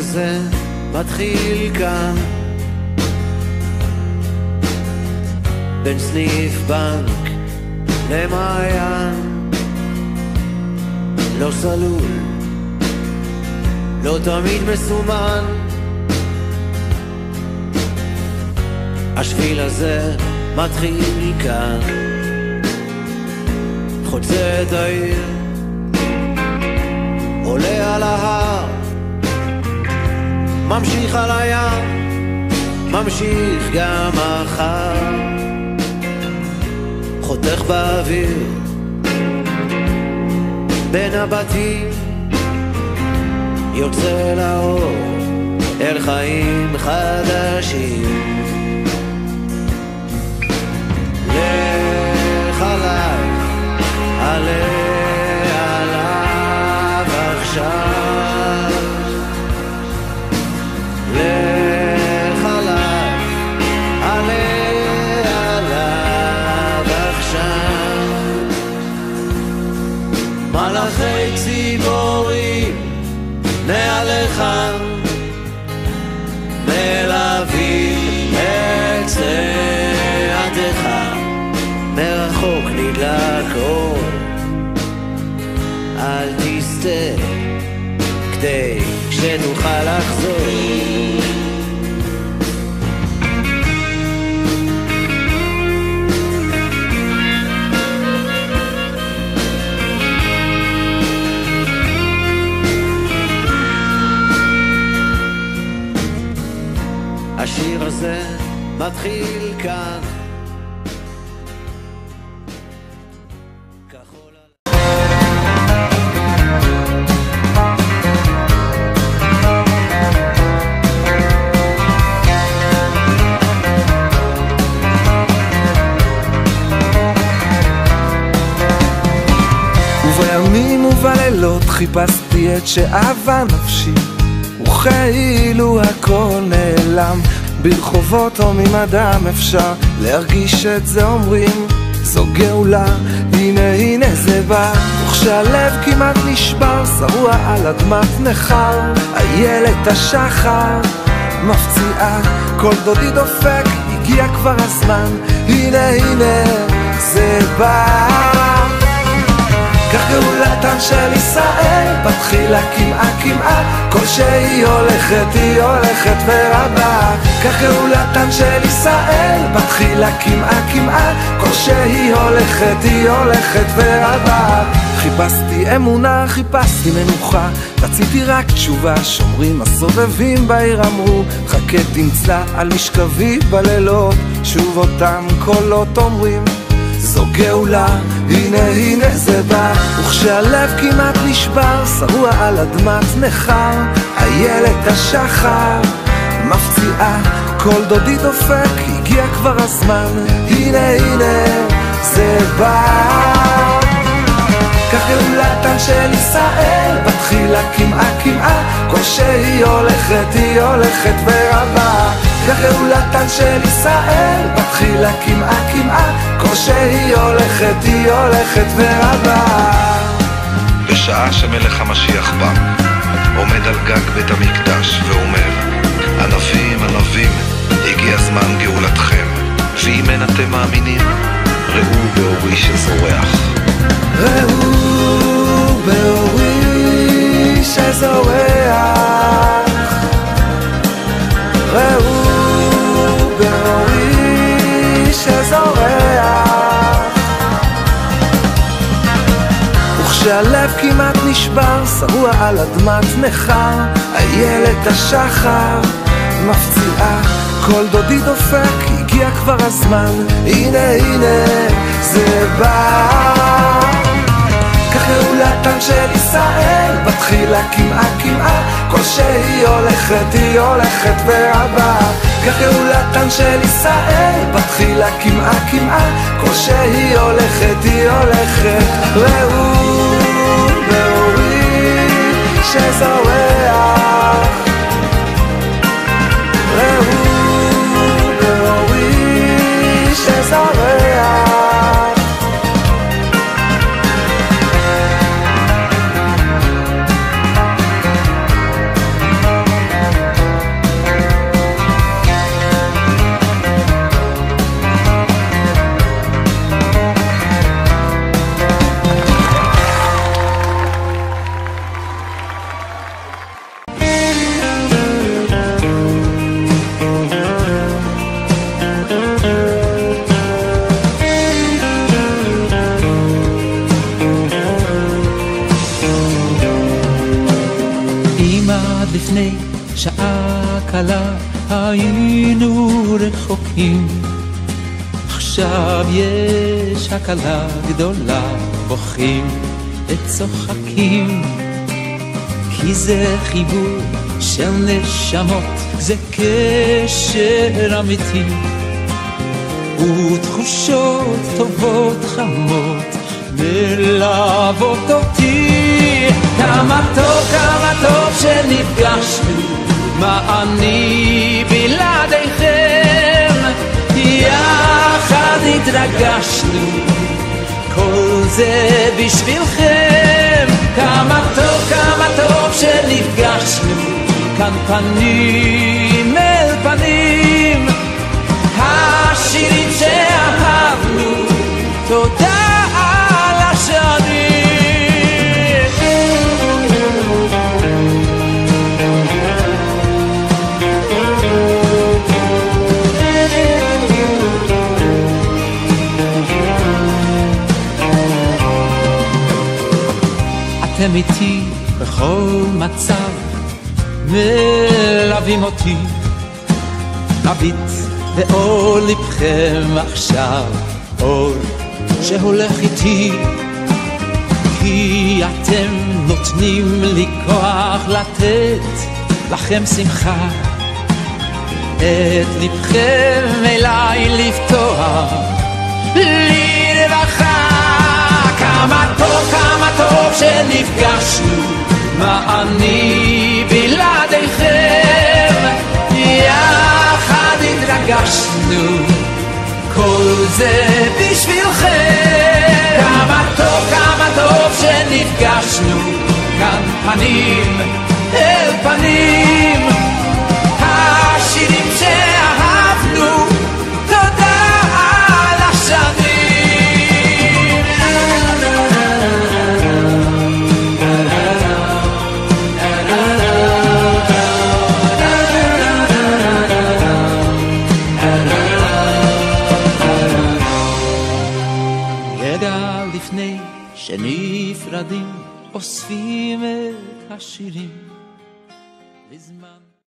הזה מתחיל כאן בין סניף בנק למעיין, לא סלול, לא תמיד מסומן. השביל הזה מתחיל כאן, חוצה את העיר, עולה על ההר, ממשיך על הים, ממשיך גם מחר, חותך באוויר בין הבתים, יוצא לאור אל חיים חדשים. לך עליי, עלה עליו עכשיו, לך עליי, עלה עליו עכשיו. מלאכי ציפורים מעליך מלווים את צעדיך, מרחוק נדלק אור, אל תסתה כדי שנוכל לחזור. השיר הזה מתחיל כאן, ובימים ובלילות חיפשתי את שאהבה נפשי, וכאילו הכל נעלם ברחובות או ממדם אפשר להרגיש את זה, אומרים זו גאולה, הנה הנה זה בא. וכשהלב כמעט נשבר, שרוע על אדמת נחר, איילת השחר מפציעה, כל דודי דופק, הגיע כבר הזמן, הנה הנה זה בא. כך גאולתן של ישראל בתחילה כמעה כמעה, כל שהיא הולכת היא הולכת ורבה. כך גאולתן של ישראל בתחילה כמעה כמעה, כל שהיא הולכת היא הולכת ורבה. חיפשתי אמונה, חיפשתי מנוחה, רציתי רק תשובה, שומרים הסובבים בעיר אמרו חכה תמצא על משכבי בלילות, שוב אותם קולות אומרים זו גאולה, הנה הנה זה בא. וכשהלב כמעט נשבר, שרוע על אדמת נחר, איילת השחר מפציעה, כל דודי דופק, הגיע כבר הזמן, הנה הנה זה בא. כך גאולתן של ישראל בתחילה כמעה כמעה, כל שהיא הולכת היא הולכת ורבה. כך גאולתן של ישראל בתחילה כמעה כמעה, כל שהיא הולכת היא הולכת ורבה. בשעה שמלך המשיח בא, עומד על גג בית המקדש ואומר ענבים ענבים הגיע זמן גאולתכם, ואם אין אתם מאמינים ראו באורי שזורח. ראו באורי שזורח, ראו באורי שזורח. וכשהלב כמעט נשבר, שרוע על אדמת נחר, איילת השחר מפציעה, כל דודי דופק, הגיע כבר הזמן, הנה הנה זה בא. כך גאולתן של ישראל בתחילה כמעה כמעה, כל שהיא הולכת היא הולכת ורבה. כך גאולתן של ישראל בתחילה כמעה כמעה, כל שהיא הולכת היא הולכת. ראו באורי שזורח, ראו באורי שזורח. לפני שעה קלה היינו רחוקים, עכשיו יש הקלה גדולה, בוכים וצוחקים, כי זה חיבור של נשמות, זה קשר אמיתי, ותחושות טובות חמות מלוות אותי. כמה טוב שנפגשנו, מה אני בלעדיכם, יחד התרגשנו, כל זה בשבילכם. כמה טוב שנפגשנו, כאן פנים אל פנים, השירים שאהבנו, תודה על השנים. אתם איתי בכל מצב, מלווים אותי, מביט באור לבכם עכשיו, אור שהולך איתי, כי אתם נותנים לי כוח לתת לכם שמחה, את לבכם אליי לפתוח לי רווחה. כמה טוב שנפגשנו, מה אני בלעדיכם, יחד התרגשנו, כל זה בשבילכם. כמה טוב שנפגשנו, כאן פנים אל פנים, השירים שאהבנו, תודה על השנים. לפני שנפרדים, אוספים את השירים בזמן